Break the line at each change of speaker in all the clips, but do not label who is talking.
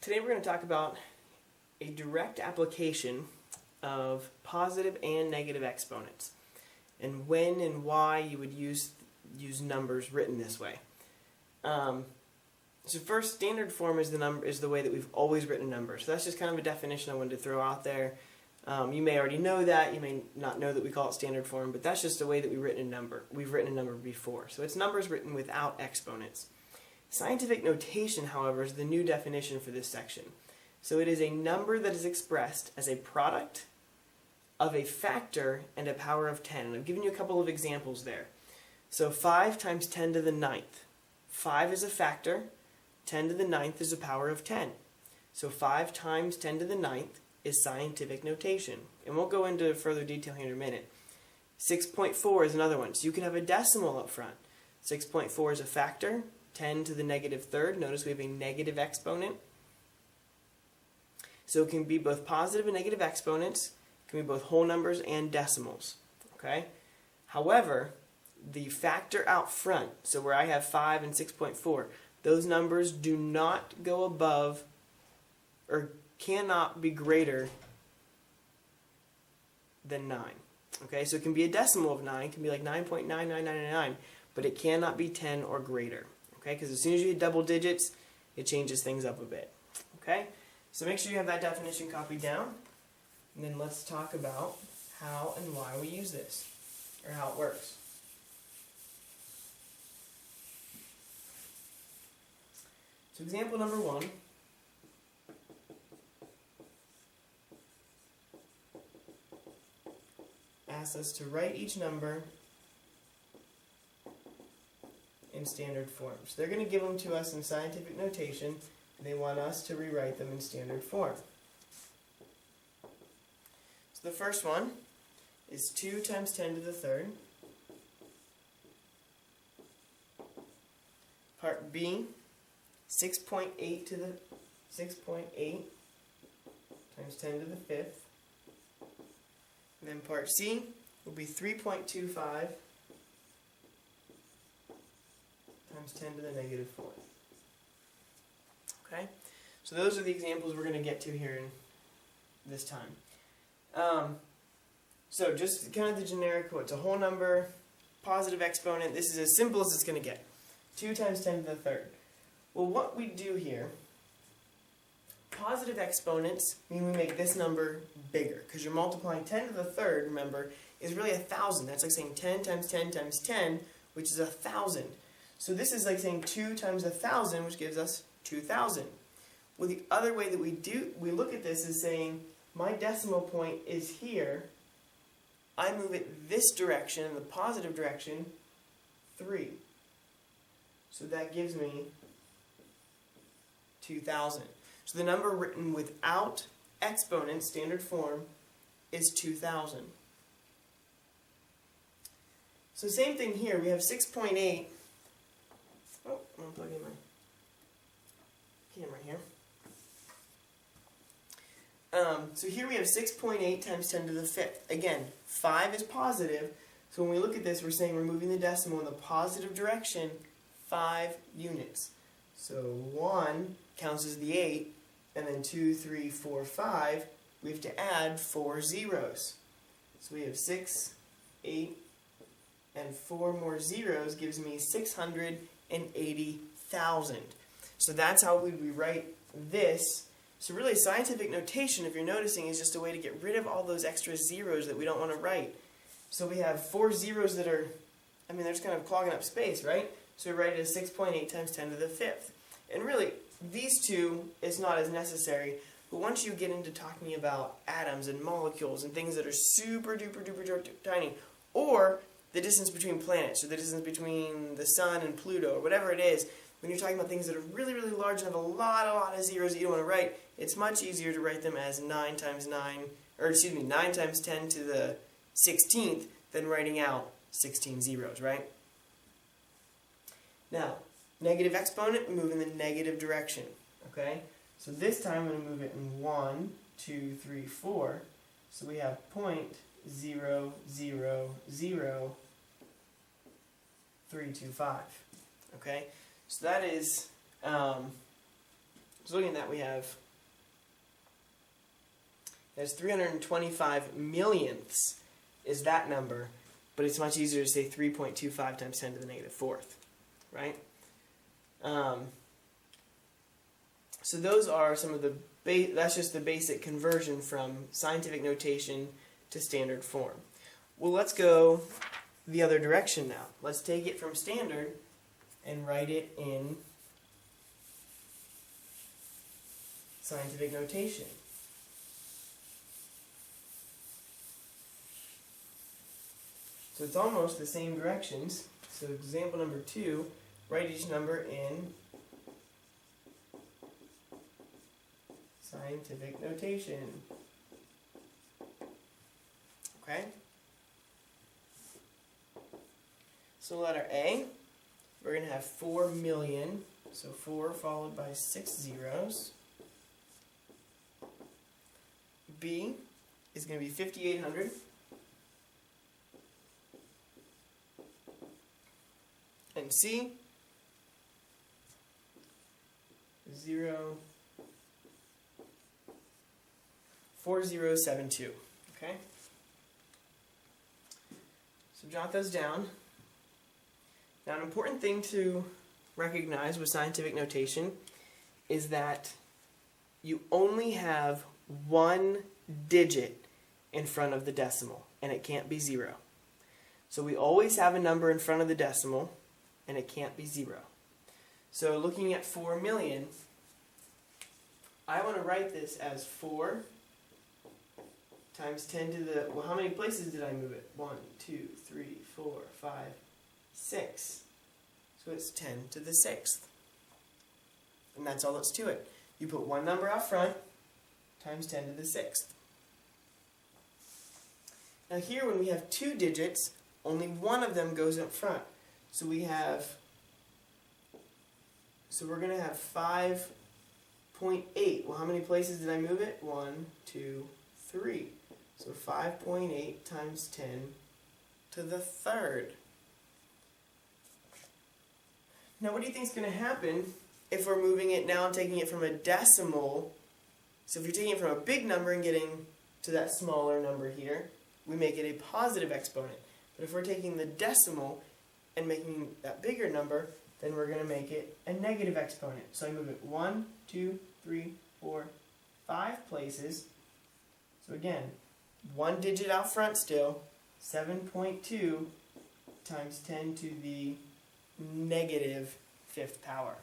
Today we're going to talk about a direct application of positive and negative exponents, and when and why you would use numbers written this way. So first, standard form is the way that we've always written numbers. So that's just kind of a definition I wanted to throw out there. You may already know that. You may not know that we call it standard form, but that's just the way that we've written a number before. So it's numbers written without exponents. Scientific notation, however, is the new definition for this section. So it is a number that is expressed as a product of a factor and a power of 10. And I've given you a couple of examples there. So 5 times 10 to the 9th. 5 is a factor. 10 to the 9th is a power of 10. So 5 times 10 to the 9th is scientific notation. And we'll go into further detail here in a minute. 6.4 is another one. So you can have a decimal up front. 6.4 is a factor. 10 to the negative third. Notice we have a negative exponent. So it can be both positive and negative exponents. It can be both whole numbers and decimals. Okay? However, the factor out front, so where I have 5 and 6.4, those numbers do not go above or cannot be greater than 9. Okay, so it can be a decimal of 9, it can be like 9.99999, but it cannot be 10 or greater. Okay, because as soon as you hit double digits, it changes things up a bit. Okay, so make sure you have that definition copied down, and then let's talk about how and why we use this, or how it works. So example number 1. Asks us to write each number in standard form. So they're going to give them to us in scientific notation, and they want us to rewrite them in standard form. So the first one is 2 times 10 to the third. Part B, 6.8 to the 6.8 times 10 to the fifth. And then part C will be 3.25 times 10 to the negative fourth. Okay? So those are the examples we're going to get to here in this time. So just kind of the generic, it's a whole number, positive exponent. This is as simple as it's going to get. 2 times 10 to the third. Well, what we do here, positive exponents mean we make this number bigger, because you're multiplying 10 to the third, remember, is really 1,000. That's like saying 10 times 10 times 10, which is 1,000. So this is like saying 2 times 1,000, which gives us 2,000. Well, the other way that we look at this is saying my decimal point is here. I move it this direction, in the positive direction, 3. So that gives me 2,000. So the number written without exponents, standard form, is 2,000. So same thing here. We have 6.8. Oh, I'm going to plug in my camera here. So here we have 6.8 times 10 to the fifth. Again, 5 is positive. So when we look at this, we're saying we're moving the decimal in the positive direction 5 units. So 1 counts as the 8, and then 2, 3, 4, 5, we have to add 4 zeros. So we have 6, 8, and 4 more zeros gives me 680,000. So that's how we rewrite this. So really, scientific notation, if you're noticing, is just a way to get rid of all those extra zeros that we don't want to write. So we have 4 zeros that are, they're just kind of clogging up space, right? So we write it as 6.8 times 10 to the fifth. And really, these two is not as necessary, but once you get into talking about atoms and molecules and things that are super duper duper tiny, or the distance between planets, or the distance between the sun and Pluto, or whatever it is, when you're talking about things that are really, really large and have a lot of zeros that you don't want to write, it's much easier to write them as 9 times 10 to the 16th than writing out 16 zeros, right? Now, negative exponent, we move in the negative direction, okay? So this time I'm going to move it in 1, 2, 3, 4. So we have 0.000,325, okay? So that is So looking at that, we have there's 325 millionths is that number, but it's much easier to say 3.25 times 10 to the negative fourth, right? So those are some of the that's just the basic conversion from scientific notation to standard form. Well, let's go the other direction now. Let's take it from standard and write it in scientific notation. So it's almost the same directions. So example number 2, write each number in scientific notation. Okay? So letter A, we're going to have 4 million. So 4 followed by 6 zeros. B is going to be 5,800. And C, 4072. Okay? So jot those down. Now, an important thing to recognize with scientific notation is that you only have one digit in front of the decimal, and it can't be 0. So we always have a number in front of the decimal, and it can't be 0. So looking at 4 million, I want to write this as 4 times 10 to the, well, how many places did I move it? 1, 2, 3, 4, 5, 6. So it's 10 to the 6th. And that's all that's to it. You put one number out front times 10 to the 6th. Now here, when we have 2 digits, only one of them goes up front. So we have, so we're going to have 5.8. Well, how many places did I move it? 1, 2, 3. So 5.8 times 10 to the 3rd. Now, what do you think is going to happen if we're moving it now and taking it from a decimal? So if you're taking it from a big number and getting to that smaller number here, we make it a positive exponent. But if we're taking the decimal and making that bigger number, then we're going to make it a negative exponent. So I move it 1, 2, 3, 4, 5 places. So again, one digit out front still, 7.2 times 10 to the negative 5th power.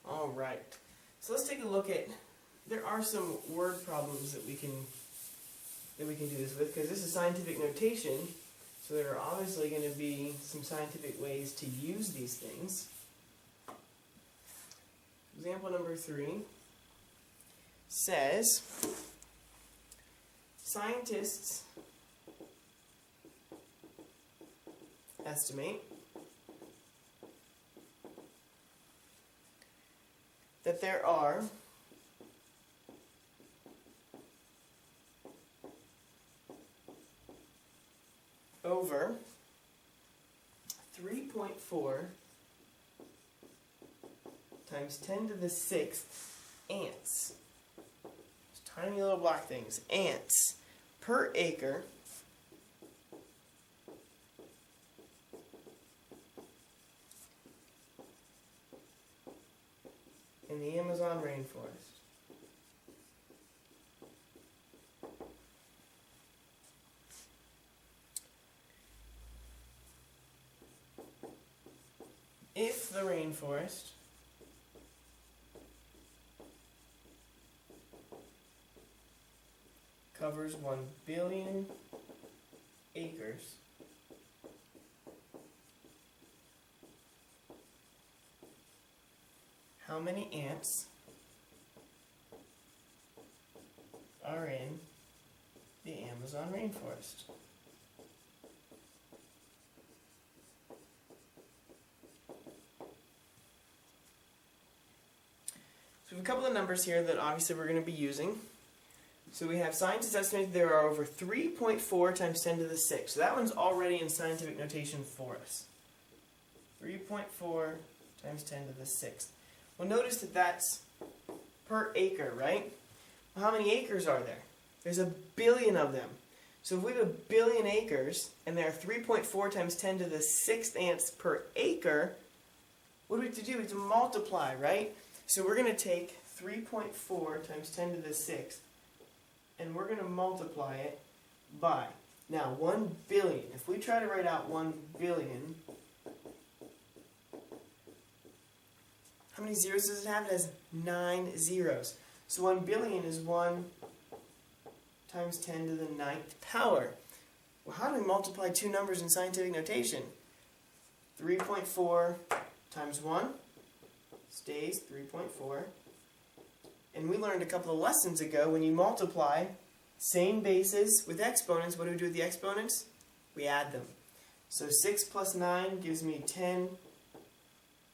All right. So let's take a look at, there are some word problems that we can do this with, because this is scientific notation, so there are obviously going to be some scientific ways to use these things. Example number 3 says, scientists estimate that there are over 3.4 times 10 to the 6th ants, those tiny little black things, ants, per acre in the Amazon rainforest. If the rainforest covers 1 billion acres, how many ants are in the Amazon rainforest? we have a couple of numbers here that obviously we're going to be using. So we have scientists estimate there are over 3.4 times 10 to the 6th. So that one's already in scientific notation for us. 3.4 times 10 to the 6th. Well, notice that that's per acre, right? Well, how many acres are there? There's a billion of them. So if we have a billion acres, and there are 3.4 times 10 to the 6th ants per acre, what do we have to do? We have to multiply, right? So we're going to take 3.4 times 10 to the 6th, and we're going to multiply it by, now 1 billion. If we try to write out 1 billion, how many zeros does it have? It has 9 zeros. So 1 billion is 1 times 10 to the 9th power. Well, how do we multiply two numbers in scientific notation? 3.4 times 1 stays 3.4. And we learned a couple of lessons ago, when you multiply same bases with exponents, what do we do with the exponents? We add them. So 6 plus 9 gives me 10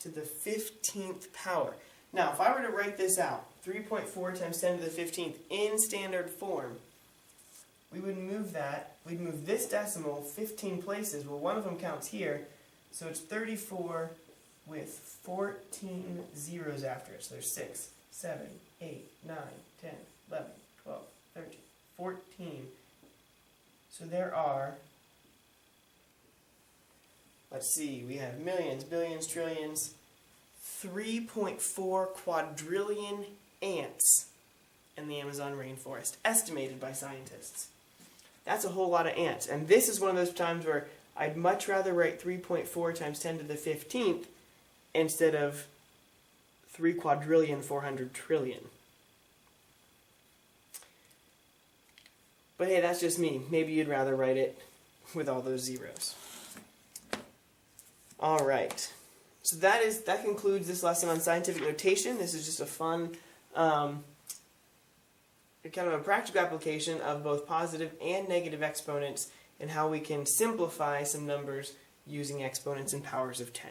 to the 15th power. Now, if I were to write this out, 3.4 times 10 to the 15th in standard form, we would move that, we'd move this decimal 15 places. Well, one of them counts here, so it's 34 with 14 zeros after it. So there's 6, 7, 8, 9, 10, 11, 12, 13, 14. So there are, let's see, we have millions, billions, trillions, 3.4 quadrillion ants in the Amazon rainforest, estimated by scientists. That's a whole lot of ants. And this is one of those times where I'd much rather write 3.4 times 10 to the 15th instead of 3 quadrillion 400 trillion. But hey, that's just me. Maybe you'd rather write it with all those zeros. Alright. So that concludes this lesson on scientific notation. This is just a fun, kind of a practical application of both positive and negative exponents and how we can simplify some numbers using exponents and powers of 10.